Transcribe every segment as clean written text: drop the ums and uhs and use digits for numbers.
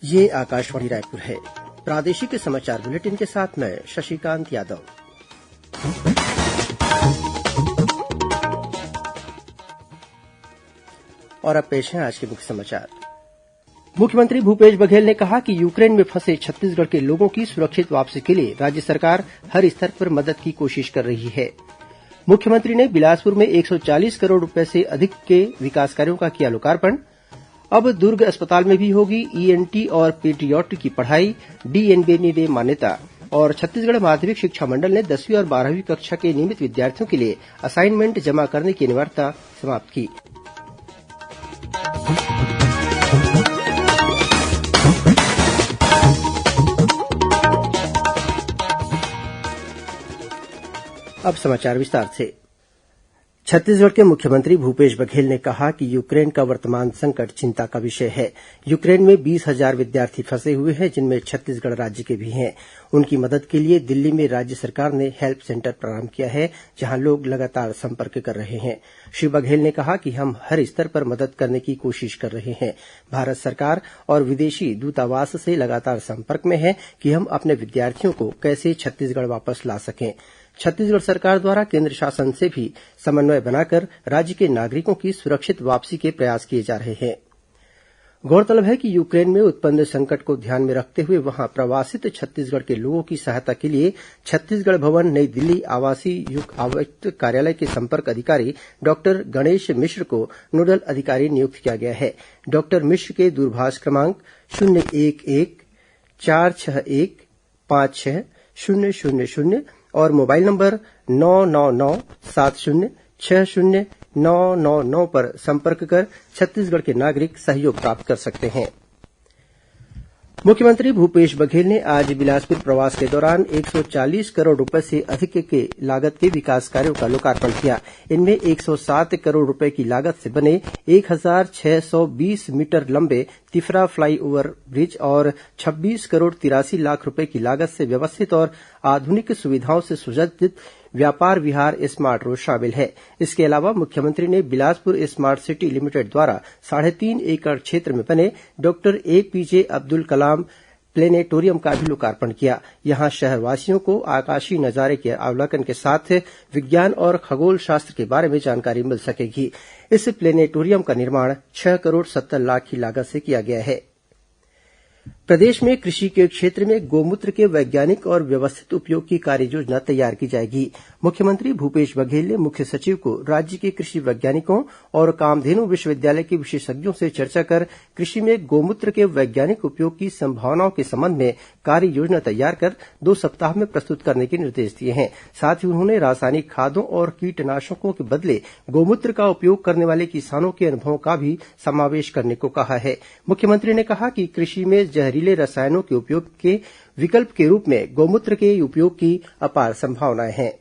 ये आकाशवाणी रायपुर है। प्रादेशिक समाचार बुलेटिन के साथ मैं शशिकांत यादव। और अब पेश है आज के मुख्य समाचार। मुख्यमंत्री भूपेश बघेल ने कहा कि यूक्रेन में फंसे छत्तीसगढ़ के लोगों की सुरक्षित वापसी के लिए राज्य सरकार हर स्तर पर मदद की कोशिश कर रही है। मुख्यमंत्री ने बिलासपुर में 140 करोड़ रूपये से अधिक के विकास कार्यों का किया लोकार्पण। अब दुर्ग अस्पताल में भी होगी ईएनटी और पीडियाट्रिक की पढ़ाई, डीएनबी ने दी मान्यता। और छत्तीसगढ़ माध्यमिक शिक्षा मंडल ने 10वीं और 12वीं कक्षा के नियमित विद्यार्थियों के लिए असाइनमेंट जमा करने की अनिवार्यता समाप्त की। अब समाचार विस्तार से। छत्तीसगढ़ के मुख्यमंत्री भूपेश बघेल ने कहा कि यूक्रेन का वर्तमान संकट चिंता का विषय है। यूक्रेन में 20,000 विद्यार्थी फंसे हुए हैं, जिनमें छत्तीसगढ़ राज्य के भी हैं। उनकी मदद के लिए दिल्ली में राज्य सरकार ने हेल्प सेंटर प्रारंभ किया है, जहां लोग लगातार संपर्क कर रहे हैं। श्री बघेल ने कहा कि हम हर स्तर पर मदद करने की कोशिश कर रहे हैं। भारत सरकार और विदेशी दूतावास से लगातार संपर्क में है कि हम अपने विद्यार्थियों को कैसे छत्तीसगढ़ वापस ला सकें। छत्तीसगढ़ सरकार द्वारा केंद्र शासन से भी समन्वय बनाकर राज्य के नागरिकों की सुरक्षित वापसी के प्रयास किए जा रहे हैं। गौरतलब है कि यूक्रेन में उत्पन्न संकट को ध्यान में रखते हुए वहां प्रवासित छत्तीसगढ़ के लोगों की सहायता के लिए छत्तीसगढ़ भवन, नई दिल्ली आवासीय आयुक्त कार्यालय के संपर्क अधिकारी डॉक्टर गणेश मिश्र को नोडल अधिकारी नियुक्त किया गया है। डॉक्टर मिश्र के दूरभाष क्रमांक 011-461-56-000 और मोबाइल नंबर 999-70-60-999 पर संपर्क कर छत्तीसगढ़ के नागरिक सहयोग प्राप्त कर सकते हैं। मुख्यमंत्री भूपेश बघेल ने आज बिलासपुर प्रवास के दौरान 140 करोड़ रूपये से अधिक के लागत के विकास कार्यों का लोकार्पण किया। इनमें 107 करोड़ रूपये की लागत से बने 1,620 मीटर लंबे तिफरा फ्लाईओवर ब्रिज और 26 करोड़ 83 लाख रूपये की लागत से व्यवस्थित और आधुनिक सुविधाओं से सुसज्जित व्यापार विहार स्मार्ट रोड शामिल है। इसके अलावा मुख्यमंत्री ने बिलासपुर स्मार्ट सिटी लिमिटेड द्वारा 3.5 एकड़ क्षेत्र में बने doctor APJ Abdul Kalam planetarium का भी लोकार्पण किया। यहां शहरवासियों को आकाशीय नजारे के अवलोकन के साथ विज्ञान और खगोल शास्त्र के बारे में जानकारी मिल सकेगी। इस प्लेनेटोरियम का निर्माण 6 करोड़ 70 लाख की लागत से किया गया है। प्रदेश में कृषि के क्षेत्र में गोमूत्र के वैज्ञानिक और व्यवस्थित उपयोग की कार्ययोजना तैयार की जाएगी। मुख्यमंत्री भूपेश बघेल ने मुख्य सचिव को राज्य के कृषि वैज्ञानिकों और कामधेनु विश्वविद्यालय के विशेषज्ञों से चर्चा कर कृषि में गोमूत्र के वैज्ञानिक उपयोग की संभावनाओं के संबंध में कार्ययोजना तैयार कर 2 सप्ताह में प्रस्तुत करने के निर्देश दिए हैं। साथ ही उन्होंने रासायनिक खादों और कीटनाशकों के बदले गोमूत्र का उपयोग करने वाले किसानों के अनुभवों का भी समावेश करने को कहा है। मुख्यमंत्री ने कहा कि कृषि में जहरीले रसायनों के उपयोग के विकल्प के रूप में गोमूत्र के उपयोग की अपार संभावनाएं हैं।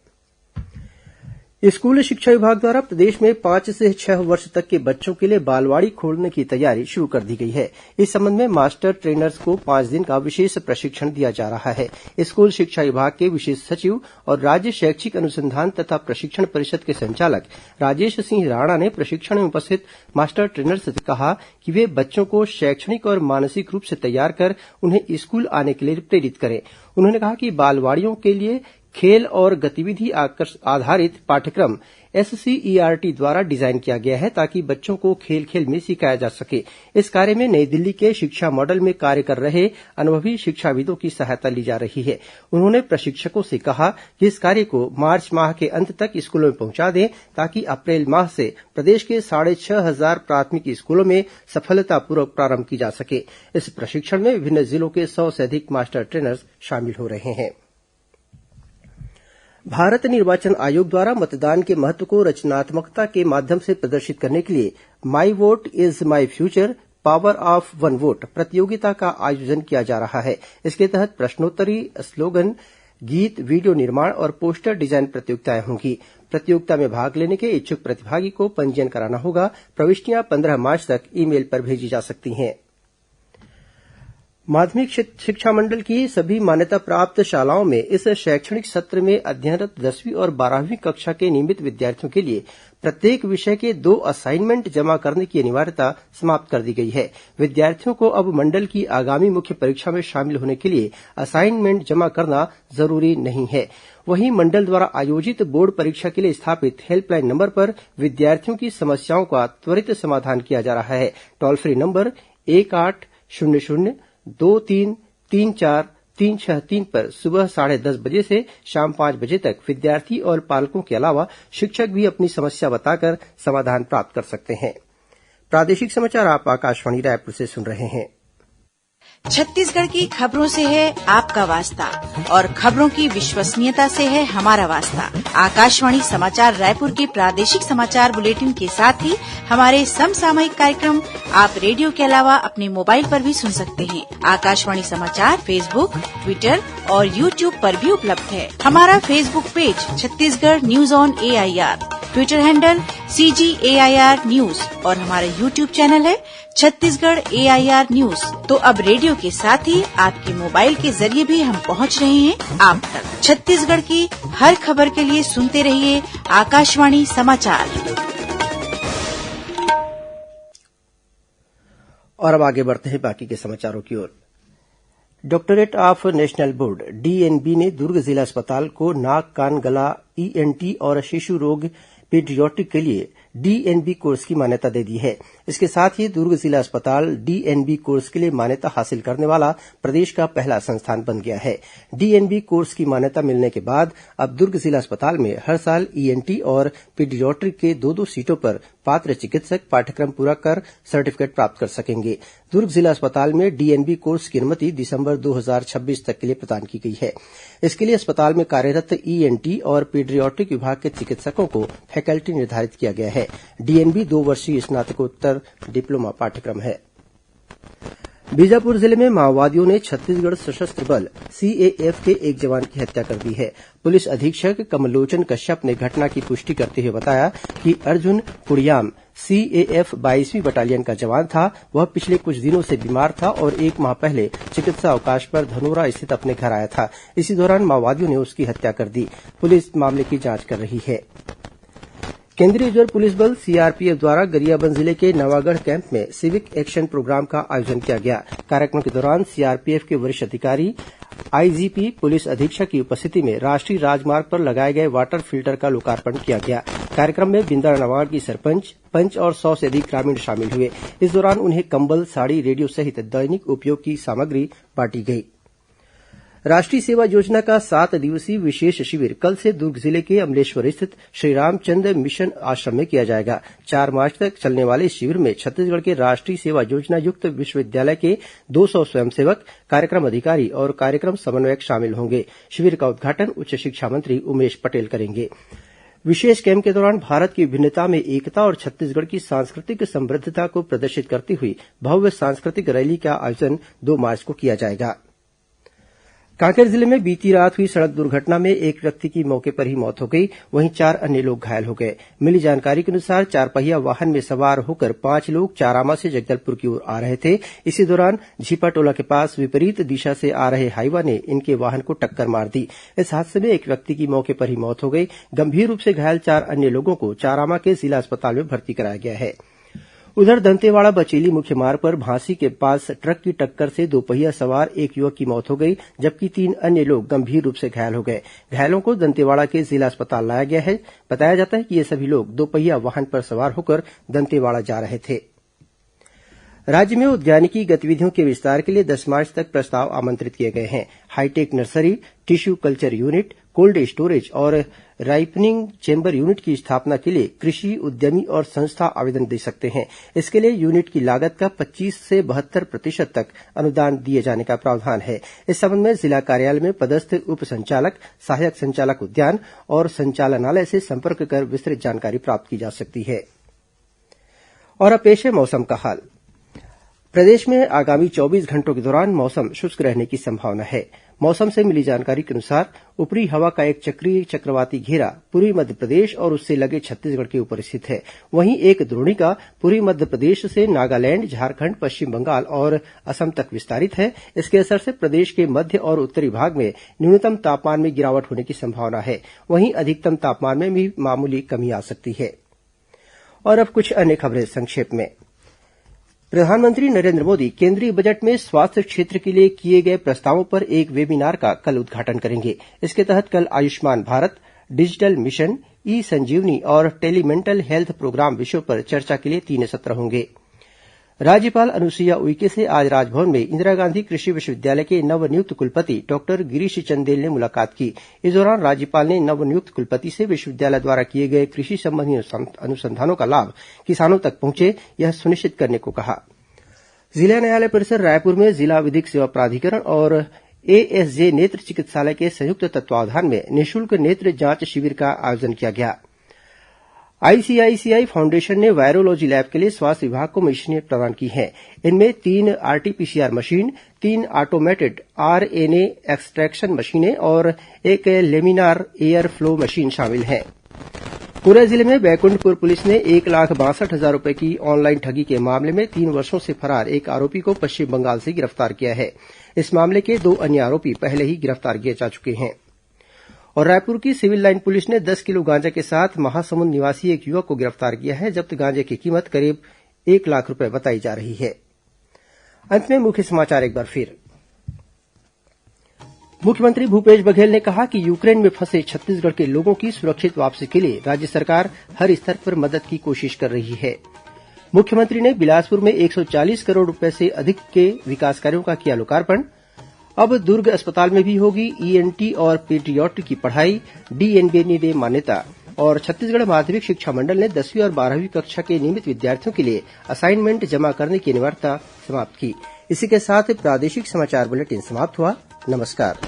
स्कूल शिक्षा विभाग द्वारा प्रदेश में 5 से 6 वर्ष तक के बच्चों के लिए बालवाड़ी खोलने की तैयारी शुरू कर दी गई है। इस संबंध में मास्टर ट्रेनर्स को 5 दिन का विशेष प्रशिक्षण दिया जा रहा है। स्कूल शिक्षा विभाग के विशेष सचिव और राज्य शैक्षिक अनुसंधान तथा प्रशिक्षण परिषद के संचालक राजेश सिंह राणा ने प्रशिक्षण में उपस्थित मास्टर ट्रेनर्स से कहा कि वे बच्चों को शैक्षणिक और मानसिक रूप से तैयार कर उन्हें स्कूल आने के लिए प्रेरित करें। उन्होंने कहा कि बालवाड़ियों के लिए खेल और गतिविधि आधारित पाठ्यक्रम SCERT द्वारा डिजाइन किया गया है, ताकि बच्चों को खेल खेल में सिखाया जा सके। इस कार्य में नई दिल्ली के शिक्षा मॉडल में कार्य कर रहे अनुभवी शिक्षाविदों की सहायता ली जा रही है। उन्होंने प्रशिक्षकों से कहा कि इस कार्य को मार्च माह के अंत तक स्कूलों में पहुंचा दें, ताकि अप्रैल माह से प्रदेश के 6,500 प्राथमिक स्कूलों में सफलतापूर्वक प्रारंभ की जा सके। इस प्रशिक्षण में विभिन्न जिलों के 100 से अधिक मास्टर ट्रेनर्स शामिल हो रहे हैं। भारत निर्वाचन आयोग द्वारा मतदान के महत्व को रचनात्मकता के माध्यम से प्रदर्शित करने के लिए माई vote is my future power of one vote प्रतियोगिता का आयोजन किया जा रहा है। इसके तहत प्रश्नोत्तरी, स्लोगन, गीत, वीडियो निर्माण और पोस्टर डिजाइन प्रतियोगिताएं होंगी। प्रतियोगिता में भाग लेने के इच्छुक प्रतिभागी को पंजीयन कराना होगा। प्रविष्टियां 15 मार्च तक ईमेल पर भेजी जा सकती हैं। माध्यमिक शिक्षा मंडल की सभी मान्यता प्राप्त शालाओं में इस शैक्षणिक सत्र में अध्ययनरत 10वीं और 12वीं कक्षा के नियमित विद्यार्थियों के लिए प्रत्येक विषय के 2 असाइनमेंट जमा करने की अनिवार्यता समाप्त कर दी गई है। विद्यार्थियों को अब मंडल की आगामी मुख्य परीक्षा में शामिल होने के लिए असाइनमेंट जमा करना जरूरी नहीं है। वहीं मंडल द्वारा आयोजित बोर्ड परीक्षा के लिए स्थापित हेल्पलाइन नंबर पर विद्यार्थियों की समस्याओं का त्वरित समाधान किया जा रहा है। टोल फ्री नंबर 1800-23-34363 पर सुबह 10:30 बजे से शाम 5 बजे तक विद्यार्थी और पालकों के अलावा शिक्षक भी अपनी समस्या बताकर समाधान प्राप्त कर सकते हैं। प्रादेशिक समाचार आप आकाशवाणी रायपुर से सुन रहे हैं। छत्तीसगढ़ की खबरों से है आपका वास्ता और खबरों की विश्वसनीयता से है हमारा वास्ता। आकाशवाणी समाचार रायपुर के प्रादेशिक समाचार बुलेटिन के साथ ही हमारे समसामयिक कार्यक्रम आप रेडियो के अलावा अपने मोबाइल पर भी सुन सकते हैं। आकाशवाणी समाचार फेसबुक, ट्विटर और यूट्यूब पर भी उपलब्ध है। हमारा Facebook page Chhattisgarh news on AIR, Twitter handle CGAIR news और हमारा यूट्यूब चैनल है छत्तीसगढ़ AIR न्यूज। तो अब रेडियो के साथ ही आपके मोबाइल के जरिए भी हम पहुंच रहे हैं आप तक। छत्तीसगढ़ की हर खबर के लिए सुनते रहिए आकाशवाणी समाचार। और अब आगे बढ़ते हैं बाकी के समाचारों की ओर। Doctorate of national board DNB ने दुर्ग जिला अस्पताल को नाक कान गला ENT और शिशु रोग पीडियाट्रिक के लिए DNB कोर्स की मान्यता दे दी है। इसके साथ ही दुर्ग जिला अस्पताल DNB कोर्स के लिए मान्यता हासिल करने वाला प्रदेश का पहला संस्थान बन गया है। DNB कोर्स की मान्यता मिलने के बाद अब दुर्ग जिला अस्पताल में हर साल ENT और पीडियाट्रिक के 2-2 सीटों पर पात्र चिकित्सक पाठ्यक्रम पूरा कर सर्टिफिकेट प्राप्त कर सकेंगे। दुर्ग जिला अस्पताल में DNB कोर्स की अनुमति दिसंबर 2026 तक के लिए प्रदान की गई है। इसके लिए अस्पताल में कार्यरत ENT और पीडियाट्रिक विभाग के चिकित्सकों को फैकल्टी निर्धारित किया गया है। DNB 2 वर्षीय स्नातकोत्तर डिप्लोमा पाठ्यक्रम है। बीजापुर जिले में माओवादियों ने छत्तीसगढ़ सशस्त्र बल CAF के एक जवान की हत्या कर दी है। पुलिस अधीक्षक कमलोचन कश्यप ने घटना की पुष्टि करते हुए बताया कि अर्जुन कुड़ियाम CAF 22वीं बटालियन का जवान था। वह पिछले कुछ दिनों से बीमार था और 1 माह पहले चिकित्सा अवकाश पर धनोरा स्थित अपने घर आया था। इसी दौरान माओवादियों ने उसकी हत्या कर दी। पुलिस मामले की जांच कर रही है। केंद्रीय रिजर्व पुलिस बल CRPF द्वारा गरियाबंद जिले के नवागढ़ कैंप में सिविक एक्शन प्रोग्राम का आयोजन किया गया। कार्यक्रम के दौरान CRPF के वरिष्ठ अधिकारी IGP पुलिस अधीक्षक की उपस्थिति में राष्ट्रीय राजमार्ग पर लगाए गए वाटर फिल्टर का लोकार्पण किया गया। कार्यक्रम में बिंदानवाड़ की सरपंच, पंच और 100 से अधिक ग्रामीण शामिल हुए। इस दौरान उन्हें कंबल, साड़ी, रेडियो सहित दैनिक उपयोग की सामग्री बांटी गई। राष्ट्रीय सेवा योजना का 7 दिवसीय विशेष शिविर कल से दुर्ग जिले के अमलेश्वर स्थित श्री रामचंद्र मिशन आश्रम में किया जाएगा। 4 मार्च तक चलने वाले इस शिविर में छत्तीसगढ़ के राष्ट्रीय सेवा योजना युक्त विश्वविद्यालय के 200 स्वयंसेवक, कार्यक्रम अधिकारी और कार्यक्रम समन्वयक शामिल होंगे। शिविर का उद्घाटन उच्च शिक्षा मंत्री उमेश पटेल करेंगे। विशेष कैंप के दौरान भारत की विभिन्नता में एकता और छत्तीसगढ़ की सांस्कृतिक समृद्धता को प्रदर्शित करती हुई भव्य सांस्कृतिक रैली का आयोजन 2 मार्च को किया जाएगा। कांकेर जिले में बीती रात हुई सड़क दुर्घटना में एक व्यक्ति की मौके पर ही मौत हो गई, वहीं 4 अन्य लोग घायल हो गए। मिली जानकारी के अनुसार 4 पहिया वाहन में सवार होकर 5 लोग चारामा से जगदलपुर की ओर आ रहे थे। इसी दौरान झीपाटोला के पास विपरीत दिशा से आ रहे हाईवा ने इनके वाहन को टक्कर मार दी। इस हादसे में एक व्यक्ति की मौके पर ही मौत हो गई। गंभीर रूप से घायल 4 अन्य लोगों को चारामा के जिला अस्पताल में भर्ती कराया गया है। उधर दंतेवाड़ा बचेली मुख्य मार्ग पर भांसी के पास ट्रक की टक्कर से 2 पहिया सवार एक युवक की मौत हो गई, जबकि 3 अन्य लोग गंभीर रूप से घायल हो गए। घायलों को दंतेवाड़ा के जिला अस्पताल लाया गया है। बताया जाता है कि ये सभी लोग 2 पहिया वाहन पर सवार होकर दंतेवाड़ा जा रहे थे। राज्य में उद्यानिकी गतिविधियों के विस्तार के लिए 10 मार्च तक प्रस्ताव आमंत्रित किए गए हैं। High tech nursery, tissue culture unit, cold storage और राइपनिंग चेंबर यूनिट की स्थापना के लिए कृषि उद्यमी और संस्था आवेदन दे सकते हैं। इसके लिए यूनिट की लागत का 25 से 72% तक अनुदान दिए जाने का प्रावधान है। इस संबंध में जिला कार्यालय में पदस्थ उप संचालक, सहायक संचालक उद्यान और संचालनालय से संपर्क कर विस्तृत जानकारी प्राप्त की जा सकती है। और अब पेश है मौसम का हाल। प्रदेश में आगामी 24 घंटों के दौरान मौसम शुष्क रहने की संभावना है। मौसम से मिली जानकारी के अनुसार ऊपरी हवा का एक चक्रीय चक्रवाती घेरा पूर्वी मध्यप्रदेश और उससे लगे छत्तीसगढ़ के ऊपर स्थित है। वहीं एक द्रोणिका पूर्वी मध्यप्रदेश से नागालैंड, झारखंड, पश्चिम बंगाल और असम तक विस्तारित है। इसके असर से प्रदेश के मध्य और उत्तरी भाग में न्यूनतम तापमान में गिरावट होने की संभावना है। वहीं अधिकतम तापमान में भी मामूली कमी आ सकती है। और अब कुछ अन्य खबरें संक्षेप में। प्रधानमंत्री नरेन्द्र मोदी केंद्रीय बजट में स्वास्थ्य क्षेत्र के लिए किए गए प्रस्तावों पर एक वेबिनार का कल उद्घाटन करेंगे। इसके तहत कल आयुष्मान भारत, डिजिटल मिशन, ई संजीवनी और टेलीमेंटल हेल्थ प्रोग्राम विषयों पर चर्चा के लिए 3 सत्र होंगे। राज्यपाल अनुसुईया उइके से आज राजभवन में इंदिरा गांधी कृषि विश्वविद्यालय के नवनियुक्त कुलपति डॉक्टर गिरीश चंदेल ने मुलाकात की। इस दौरान राज्यपाल ने नवनियुक्त कुलपति से विश्वविद्यालय द्वारा किए गए कृषि संबंधी अनुसंधानों का लाभ किसानों तक पहुंचे, यह सुनिश्चित करने को कहा। जिला न्यायालय परिसर रायपुर में जिला विधिक सेवा प्राधिकरण और एएसजे नेत्र चिकित्सालय के संयुक्त तत्वावधान में निःशुल्क नेत्र जांच शिविर का आयोजन किया गया। आईसीआईसीआई फाउंडेशन ने वायरोलॉजी लैब के लिए स्वास्थ्य विभाग को मशीनें प्रदान की हैं। इनमें 3 RTPCR machine, 3 automated RNA extraction मशीनें और एक लेमिनार एयर फ्लो मशीन शामिल हैं। कोरिया जिले में बैकुंठपुर पुलिस ने 1,62,000 रूपये की ऑनलाइन ठगी के मामले में 3 वर्षों से फरार एक आरोपी को पश्चिम बंगाल से गिरफ्तार किया है। इस मामले के 2 अन्य आरोपी पहले ही गिरफ्तार किए जा चुके हैं। और रायपुर की सिविल लाइन पुलिस ने 10 किलो गांजा के साथ महासमुंद निवासी एक युवक को गिरफ्तार किया है। जब्त गांजे की कीमत करीब 1 लाख रूपये बताई जा रही है। अंत में मुख्य समाचार एक बार फिर। मुख्यमंत्री भूपेश बघेल ने कहा कि यूक्रेन में फंसे छत्तीसगढ़ के लोगों की सुरक्षित वापसी के लिए राज्य सरकार हर स्तर पर मदद की कोशिश कर रही है। मुख्यमंत्री ने बिलासपुर में 140 करोड़ रूपये से अधिक के विकास कार्यों का किया लोकार्पण। अब दुर्ग अस्पताल में भी होगी ईएनटी और पीडियाट्रिक की पढ़ाई, डीएनबी ने दे मान्यता। और छत्तीसगढ़ माध्यमिक शिक्षा मंडल ने 10वीं और 12वीं कक्षा के नियमित विद्यार्थियों के लिए असाइनमेंट जमा करने की अनिवार्यता समाप्त की। इसी के साथ प्रादेशिक समाचार बुलेटिन समाप्त हुआ। नमस्कार।